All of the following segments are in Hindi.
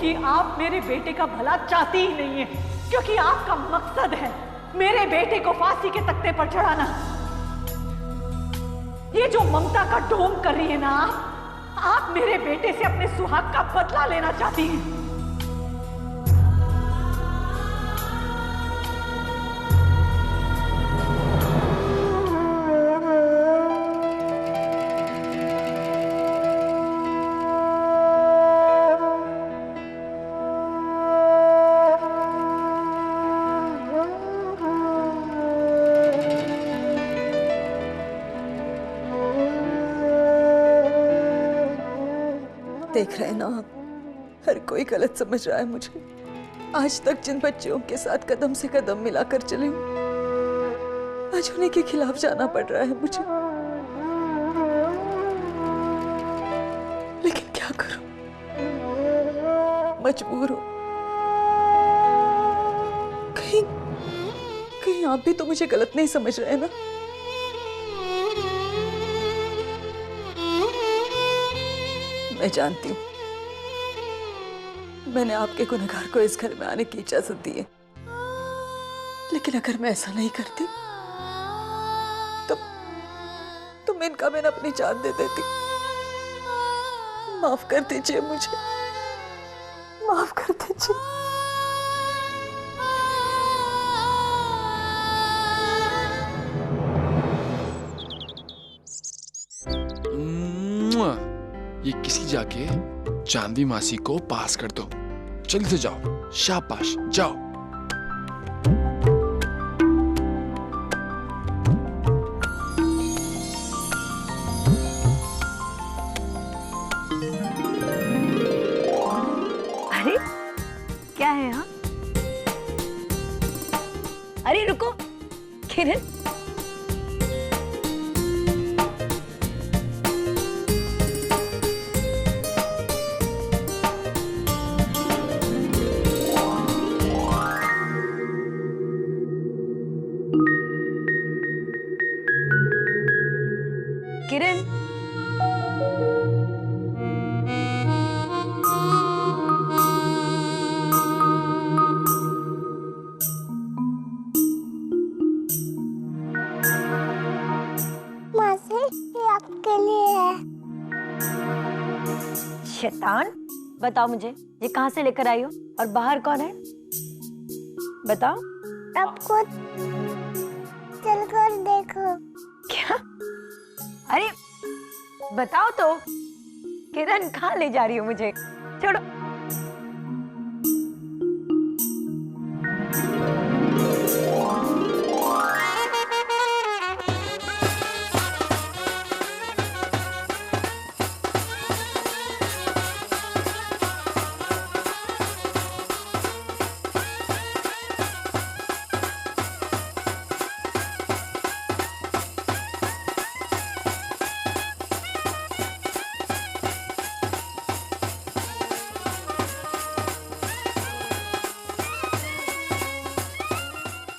कि आप मेरे बेटे का भला चाहती ही नहीं है, क्योंकि आपका मकसद है मेरे बेटे को फांसी के तख्ते पर चढ़ाना। ये जो ममता का ढोंग कर रही है ना आप मेरे बेटे से अपने सुहाग का बदला लेना चाहती हैं। देख रहे हैं ना आप, हर कोई गलत समझ रहा है मुझे। आज तक जिन बच्चियों के साथ कदम से कदम मिलाकर चले हूं, आज उन्हीं के खिलाफ जाना पड़ रहा है मुझे। लेकिन क्या करूं, मजबूर हूं। कहीं कहीं आप भी तो मुझे गलत नहीं समझ रहे ना? मैं जानती हूँ मैंने आपके गुनहगार को इस घर में आने की इजाजत दी है, लेकिन अगर मैं ऐसा नहीं करती तो मैं इनका मैंने अपनी जान दे देती। माफ कर दीजिए मुझे, माफ कर दीजिए। ये किसी जाके चांदी मासी को पास कर दो। जल्दी से जाओ, शाबाश जाओ। अरे क्या है यहाँ? अरे रुको किरण, किरण मासी, ये आपके लिए है। शैतान, बताओ मुझे ये कहाँ से लेकर आई हो और बाहर कौन है? बताओ। अब खुद चलकर देखो। क्या? अरे बताओ तो, किरण कहाँ ले जा रही हो मुझे? छोड़ो।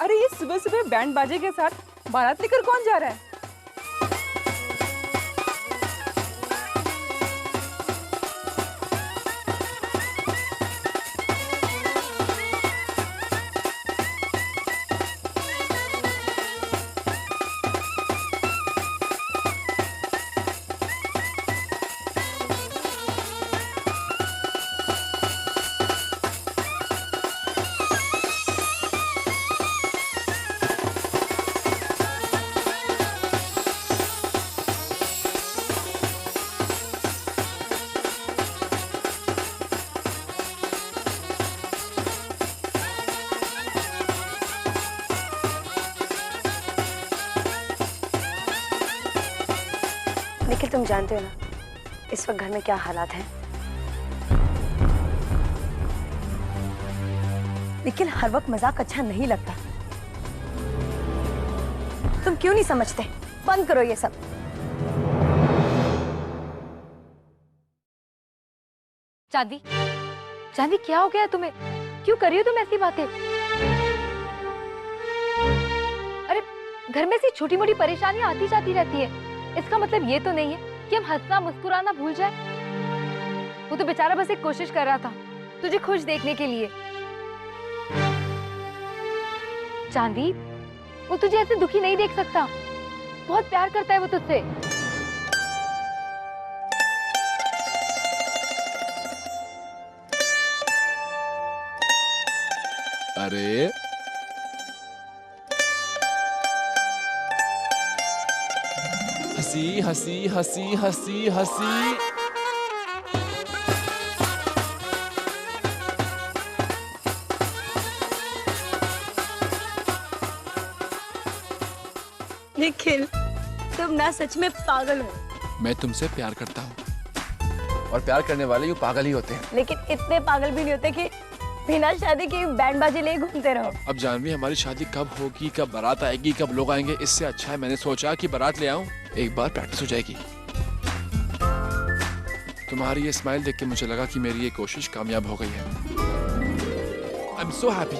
अरे ये सुबह सुबह बैंड बाजे के साथ बारात लेकर कौन जा रहा है? निखिल, तुम जानते हो ना इस वक्त घर में क्या हालात हैं? निखिल, हर वक्त मजाक अच्छा नहीं लगता। तुम क्यों नहीं समझते? बंद करो ये सब। चांदी, चांदी क्या हो गया तुम्हें? क्यों कर रही हो तुम ऐसी बातें? अरे घर में से छोटी मोटी परेशानियां आती जाती रहती है, इसका मतलब ये तो नहीं है कि हम हंसना मुस्कुराना भूल जाए। वो तो बेचारा बस एक कोशिश कर रहा था तुझे खुश देखने के लिए। जानवी, वो तुझे ऐसे दुखी नहीं देख सकता। बहुत प्यार करता है वो तुझसे। अरे हंसी हंसी हंसी हंसी हंसी। निखिल, तुम ना सच में पागल हो। मैं तुमसे प्यार करता हूँ और प्यार करने वाले यूं पागल ही होते हैं। लेकिन इतने पागल भी नहीं होते कि बिना शादी के बैंड बाजे लिए घूमते रहो। अब जानवी, हमारी शादी कब होगी, कब बारात आएगी, कब लोग आएंगे, इससे अच्छा है मैंने सोचा कि बारात ले आऊं, एक बार प्रैक्टिस हो जाएगी। तुम्हारी ये स्माइल देख के मुझे लगा कि मेरी ये कोशिश कामयाब हो गई है। I am so happy.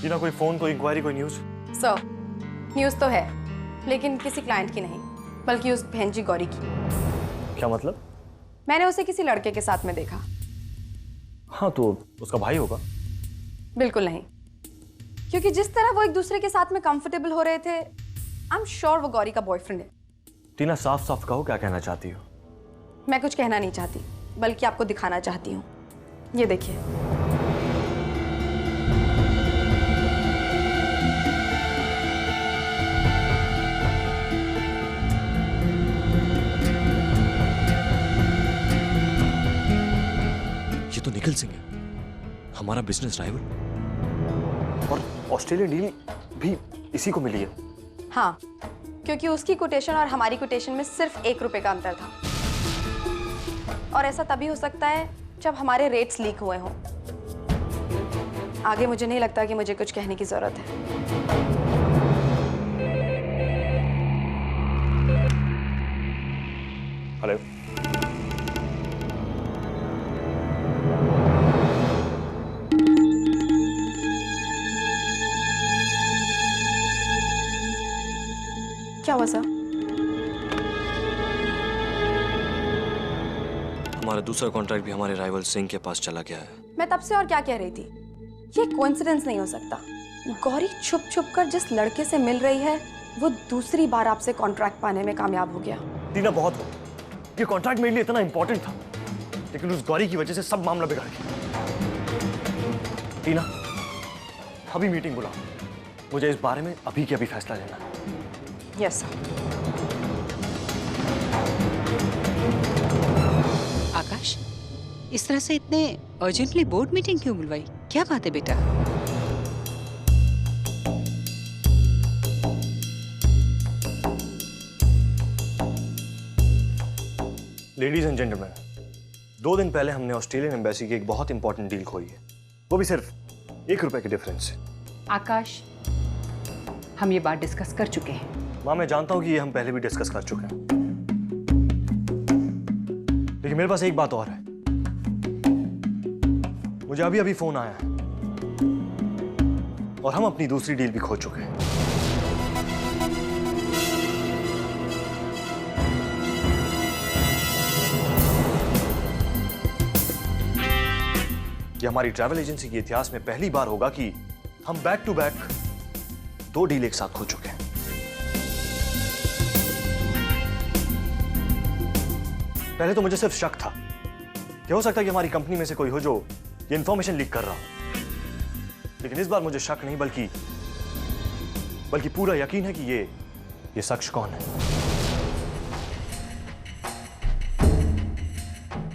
टीना, कोई फोन, कोई इंक्वायरी, कोई न्यूज? सर, न्यूज़ तो है, लेकिन किसी क्लाइंट की नहीं, बल्कि उस बहन जी गौरी की। क्या मतलब? मैंने उसे किसी लड़के के साथ में देखा। हाँ, तो उसका भाई होगा। बिल्कुल नहीं, क्योंकि जिस तरह वो एक दूसरे के साथ में कंफर्टेबल हो रहे थे, आई एम श्योर वो गौरी का बॉयफ्रेंड है। टीना, साफ साफ कहो क्या कहना चाहती हो? मैं कुछ कहना नहीं चाहती, बल्कि आपको दिखाना चाहती हूँ। ये देखिए। तो निखिल सिंह है, हमारा बिजनेस राइवल, और ऑस्ट्रेलियन डील भी इसी को मिली है। हाँ, क्योंकि उसकी कोटेशन और हमारी कोटेशन में सिर्फ 1 रुपए का अंतर था। और ऐसा तभी हो सकता है जब हमारे रेट्स लीक हुए हों। आगे मुझे नहीं लगता कि मुझे कुछ कहने की जरूरत है। हेलो, क्या हुआ सर? हमारा दूसरा कॉन्ट्रैक्ट भी हमारे राइवल सिंह के पास चला गया है। मैं तब से और क्या कह रही थी, ये कोइंसिडेंस नहीं हो सकता। गौरी छुप छुप कर जिस लड़के से मिल रही है, वो दूसरी बार आपसे कॉन्ट्रैक्ट पाने में कामयाब हो गया। टीना, बहुत हो, ये कॉन्ट्रैक्ट मेरे लिए इतना इंपॉर्टेंट था, लेकिन उस गौरी की वजह से सब मामला बिगड़ गया। टीना, अभी मीटिंग बुलाओ, मुझे इस बारे में अभी के अभी फैसला लेना है। Yes sir. आकाश, इस तरह से इतने अर्जेंटली बोर्ड मीटिंग क्यों बुलवाई? क्या बात है बेटा? लेडीज एंड जेंटलमैन, 2 दिन पहले हमने ऑस्ट्रेलियन एम्बेसी की एक बहुत इंपॉर्टेंट डील खोई है, वो भी सिर्फ 1 रुपए के डिफरेंस से। आकाश, हम ये बात डिस्कस कर चुके हैं। माँ, मैं जानता हूं कि ये हम पहले भी डिस्कस कर चुके हैं, लेकिन मेरे पास एक बात और है। मुझे अभी अभी फोन आया है और हम अपनी दूसरी डील भी खो चुके हैं। ये हमारी ट्रैवल एजेंसी के इतिहास में पहली बार होगा कि हम बैक टू बैक 2 डील एक साथ खो चुके हैं। पहले तो मुझे सिर्फ शक था कि हो सकता है कि हमारी कंपनी में से कोई हो जो ये इंफॉर्मेशन लीक कर रहा हो, लेकिन इस बार मुझे शक नहीं बल्कि पूरा यकीन है कि ये शख्स कौन है।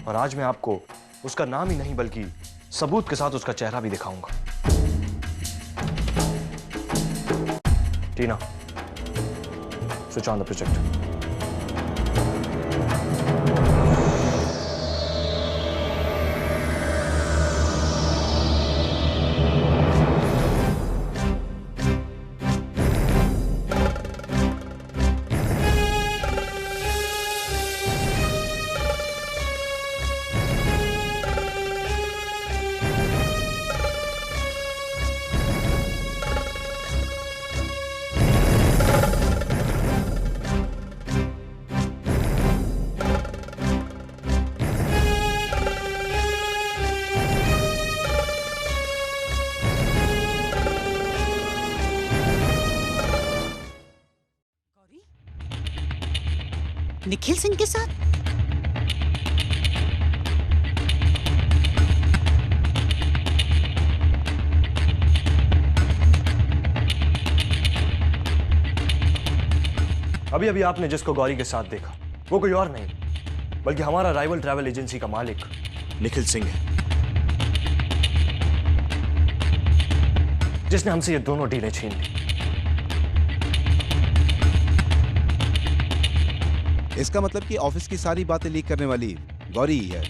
और आज मैं आपको उसका नाम ही नहीं बल्कि सबूत के साथ उसका चेहरा भी दिखाऊंगा। Tina, switch on the projector. Nikhil Singh के साथ? अभी अभी आपने जिसको गौरी के साथ देखा वो कोई और नहीं बल्कि हमारा राइवल ट्रैवल एजेंसी का मालिक निखिल सिंह है, जिसने हमसे ये दोनों डीलें छीन ली। इसका मतलब कि ऑफिस की सारी बातें लीक करने वाली गौरी ही है।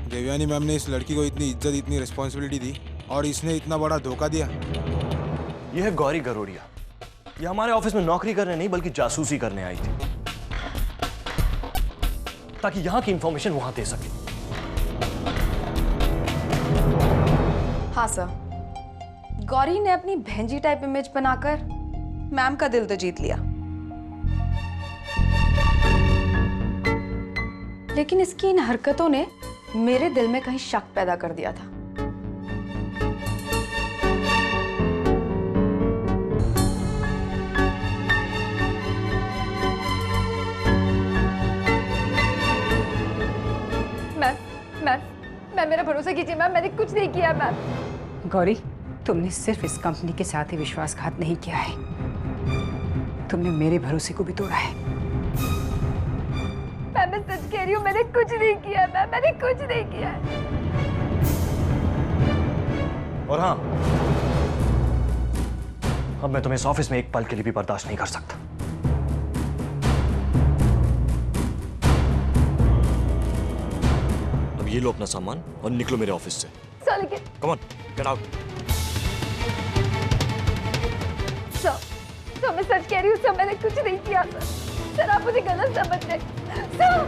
देवयानी मैम ने इस लड़की को इतनी इज्जत, इतनी रिस्पॉन्सिबिलिटी दी और इसने इतना बड़ा धोखा दिया। यह है गौरी गरोड़िया। यह हमारे ऑफिस में नौकरी करने नहीं बल्कि जासूसी करने आई थी, ताकि यहां की इंफॉर्मेशन वहां दे सके। हाँ सर, गौरी ने अपनी भैंजी टाइप इमेज बनाकर मैम का दिल तो जीत लिया, लेकिन इसकी इन हरकतों ने मेरे दिल में कहीं शक पैदा कर दिया था। मैम मेरा भरोसा कीजिए मैम, मैंने कुछ नहीं किया मैम। गौरी, तुमने सिर्फ इस कंपनी के साथ ही विश्वासघात नहीं किया है, तुमने मेरे भरोसे को भी तोड़ा है। मैम मैं सच कह रही हूँ, मैंने कुछ नहीं किया मैम, मैंने कुछ नहीं किया। और हाँ, अब मैं तुम्हें इस ऑफिस में एक पल के लिए भी बर्दाश्त नहीं कर सकता। अब ये लो अपना सामान और निकलो मेरे ऑफिस से। सर लेकिन come on, get out. Sir मैं सच कह रही हूँ सर, मैंने कुछ नहीं किया सर। सर आप मुझे गलत समझ रहे सर।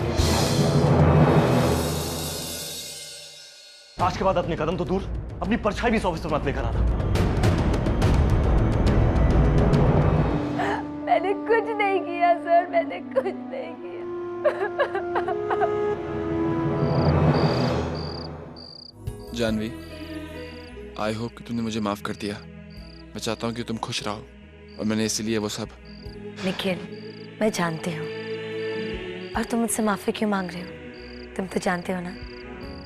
आज के बाद अपने कदम तो दूर, अपनी परछाई भी इस ऑफिस में मत लेकर आना। मैंने कुछ नहीं किया सर, मैंने कुछ नहीं किया। जानवी, आई होप कि तुमने मुझे माफ कर दिया। मैं चाहता हूँ कि तुम खुश रहो और मैंने इसलिए वो सब। निखिल, मैं जानती हूँ, और तुम मुझसे माफी क्यों मांग रहे हो? तुम तो जानते हो ना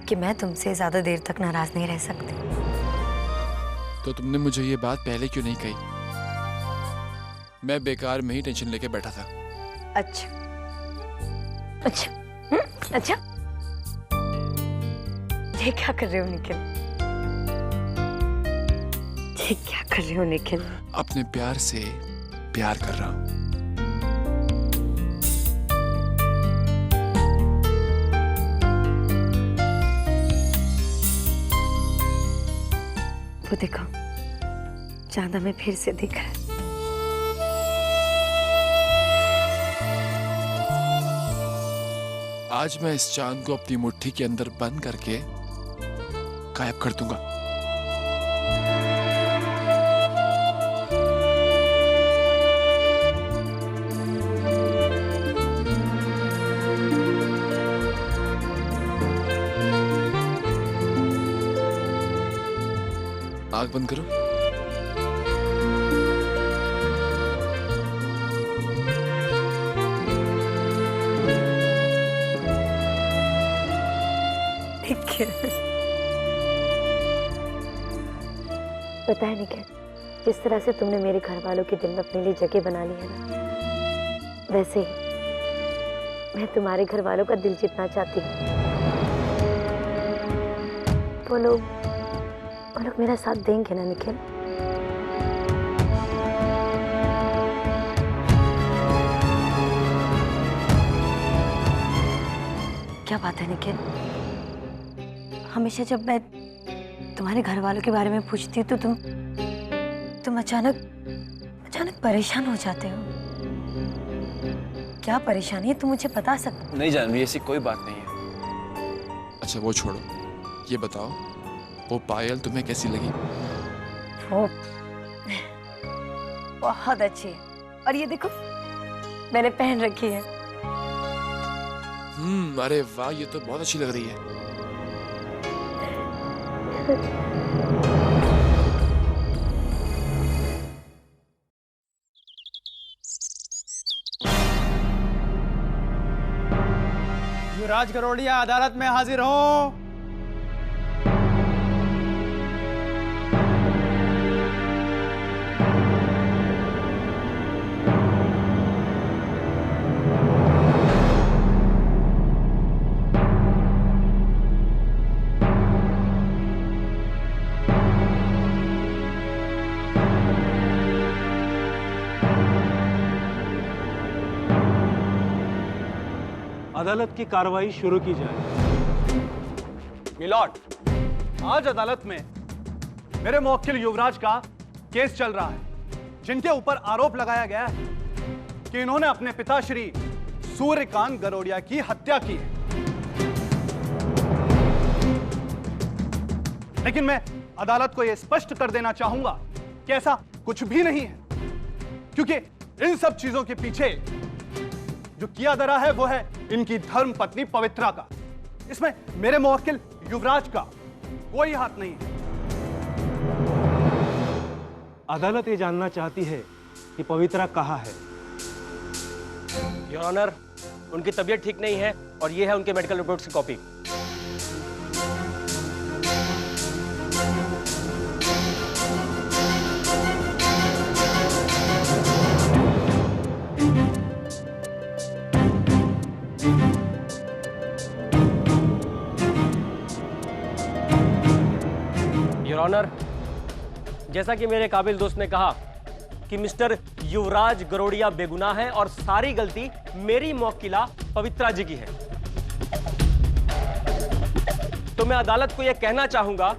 कि मैं तुमसे ज्यादा देर तक नाराज नहीं रह सकती। तो तुमने मुझे ये बात पहले क्यों नहीं कही? मैं बेकार में ही टेंशन लेके बैठा था। अच्छा अच्छा अच्छा, ये क्या कर रहे हो निखिल? ये क्या कर रहे हो निखिल? अपने प्यार से प्यार कर रहा हूँ। वो देखो, चांद हमें फिर से दिख रहा है। आज मैं इस चांद को अपनी मुट्ठी के अंदर बंद करके गायब कर दूंगा। आंख बंद करो। पता है निखिल, जिस तरह से तुमने मेरे घर वालों के दिल में अपने लिए जगह बना ली है ना, वैसे ही मैं तुम्हारे घर वालों का दिल जीतना चाहती हूँ। वो लोग मेरा साथ देंगे ना निखिल? क्या बात है निखिल? हमेशा जब मैं तुम्हारे घर वालों के बारे में पूछती हूँ तो तुम अचानक परेशान हो जाते हो। क्या परेशानी है, तुम मुझे बता सकते? नहीं जानवी, ऐसी कोई बात नहीं है। अच्छा वो छोड़ो, ये बताओ वो पायल तुम्हें कैसी लगी? वो बहुत अच्छी है, और ये देखो मैंने पहन रखी है। अरे वाह, ये तो बहुत अच्छी लग रही है। युवराज गरोड़िया अदालत में हाजिर हो। अदालत की कार्रवाई शुरू की जाए। मिलॉर्ड, आज अदालत में मेरे मुवक्किल युवराज का केस चल रहा है, जिनके ऊपर आरोप लगाया गया है कि इन्होंने अपने पिता श्री सूर्यकांत गरोड़िया की हत्या की है। लेकिन मैं अदालत को यह स्पष्ट कर देना चाहूंगा कि ऐसा कुछ भी नहीं है, क्योंकि इन सब चीजों के पीछे जो किया जा रहा है वो है इनकी धर्म पत्नी पवित्रा का। इसमें मेरे मुवक्किल युवराज का कोई हाथ नहीं है। अदालत ये जानना चाहती है कि पवित्रा कहाँ है। योर ऑनर, उनकी तबीयत ठीक नहीं है और ये है उनके मेडिकल रिपोर्ट्स की कॉपी। योर ऑनर, जैसा कि मेरे काबिल दोस्त ने कहा कि मिस्टर युवराज गरोड़िया बेगुनाह है और सारी गलती मेरी मुवक्किला पवित्रा जी की है। तो मैं अदालत को यह कहना चाहूंगा,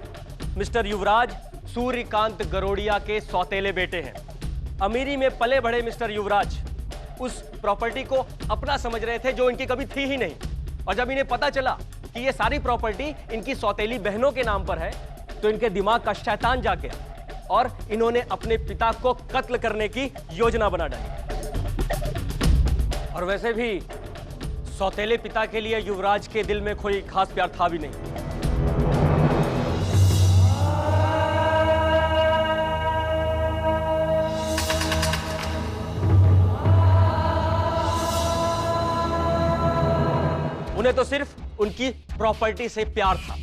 मिस्टर युवराज सूर्यकांत गरोड़िया के सौतेले बेटे हैं। अमीरी में पले बढ़े मिस्टर युवराज उस प्रॉपर्टी को अपना समझ रहे थे जो इनकी कभी थी ही नहीं, और जब इन्हें पता चला कि यह सारी प्रॉपर्टी इनकी सौतेली बहनों के नाम पर है तो इनके दिमाग का शैतान जाग गया और इन्होंने अपने पिता को कत्ल करने की योजना बना डाली। और वैसे भी सौतेले पिता के लिए युवराज के दिल में कोई खास प्यार था भी नहीं। उन्हें तो सिर्फ उनकी प्रॉपर्टी से प्यार था।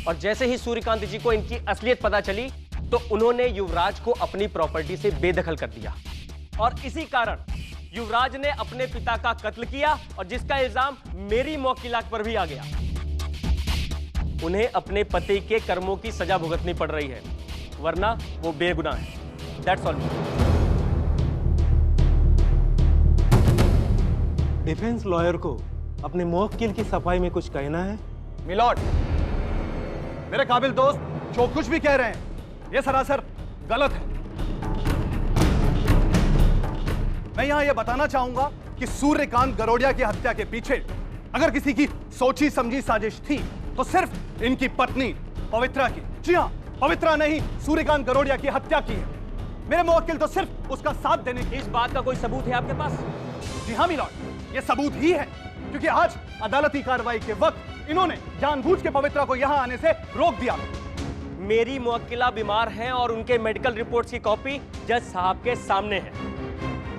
और जैसे ही सूर्यकांत जी को इनकी असलियत पता चली तो उन्होंने युवराज को अपनी प्रॉपर्टी से बेदखल कर दिया, और इसी कारण युवराज ने अपने पिता का कत्ल किया और जिसका इल्जाम मेरी मुवक्किला पर भी आ गया। उन्हें अपने पति के कर्मों की सजा भुगतनी पड़ रही है, वरना वो बेगुनाह है। That's all. डिफेंस लॉयर को अपने मुवक्किल की सफाई में कुछ कहना है? मिलॉर्ड, मेरे काबिल दोस्त जो कुछ भी कह रहे हैं यह सरासर गलत है। मैं यहां यह बताना चाहूंगा कि सूर्यकांत गरोड़िया की हत्या के पीछे अगर किसी की सोची समझी साजिश थी तो सिर्फ इनकी पत्नी पवित्रा की। जी हां, पवित्रा ने ही सूर्यकांत गरोड़िया की हत्या की है। मेरे मुवक्किल तो सिर्फ उसका साथ देने की। इस बात का कोई सबूत है आपके पास? जी हां मिलॉर्ड, यह सबूत ही है, क्योंकि आज अदालती कार्रवाई के वक्त इन्होंने जानबूझ के पवित्रा को यहां आने से रोक दिया। मेरी मुवक्किला बीमार हैं और उनके मेडिकल रिपोर्ट्स की कॉपी जज साहब के सामने है।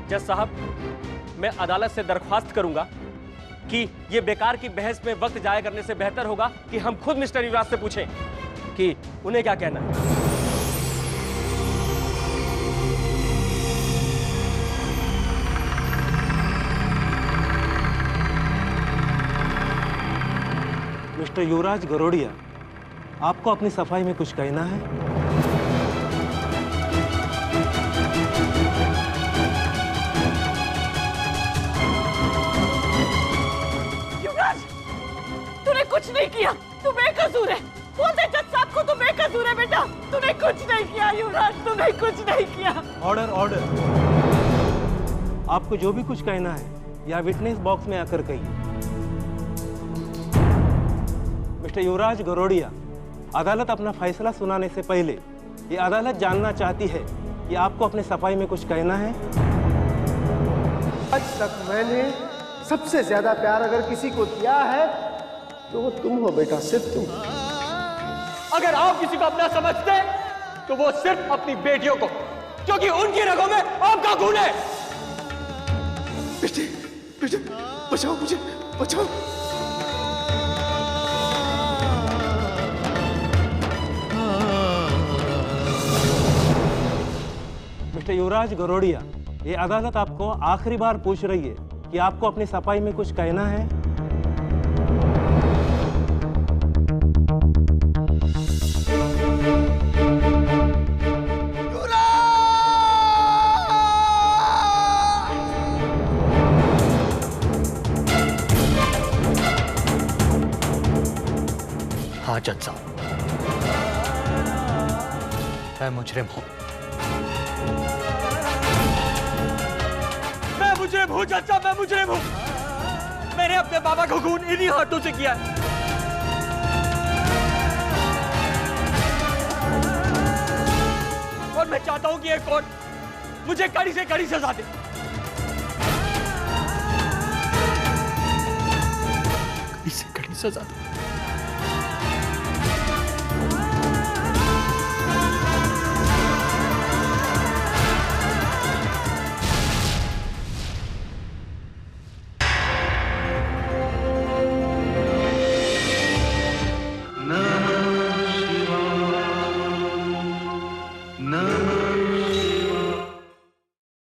जज साहब, मैं अदालत से दरख्वास्त करूंगा कि यह बेकार की बहस में वक्त जाया करने से बेहतर होगा कि हम खुद मिस्टर युवराज से पूछें कि उन्हें क्या कहना है। मिस्टर युवराज गरोड़िया, आपको अपनी सफाई में कुछ कहना है? युवराज, तूने कुछ नहीं किया, तू बेकसूर है। बोल दे जज साहब को, तू बेकसूर है बेटा। तूने कुछ नहीं किया युवराज, तूने कुछ नहीं किया। Order, order. आपको जो भी कुछ कहना है या विटनेस बॉक्स में आकर कहिए। मिस्टर युवराज गरोड़िया, अदालत अपना फैसला सुनाने से पहले ये अदालत जानना चाहती है कि आपको अपने सफाई में कुछ कहना है। आज तक मैंने सबसे ज्यादा प्यार अगर किसी को दिया है तो वो तुम हो बेटा, सिर्फ तुम। अगर आप किसी को अपना समझते तो वो सिर्फ अपनी बेटियों को, क्योंकि उनकी रगों में आपका खून है। बेटा बचाओ मुझे, बचाओ। मिस्टर युवराज गरोड़िया, ये अदालत आपको आखिरी बार पूछ रही है कि आपको अपनी सफाई में कुछ कहना है। हाँ जज साहब, मैं मुजरिम हूं। मैं मुजरिम हूँ चाचा, मैं मुजरिम हूँ। मैंने अपने बाबा को खून इन्हीं हाथों से किया है। और मैं चाहता हूँ कि ये कोर्ट मुझे कड़ी से कड़ी सजा दे। कड़ी से कड़ी सजा दे।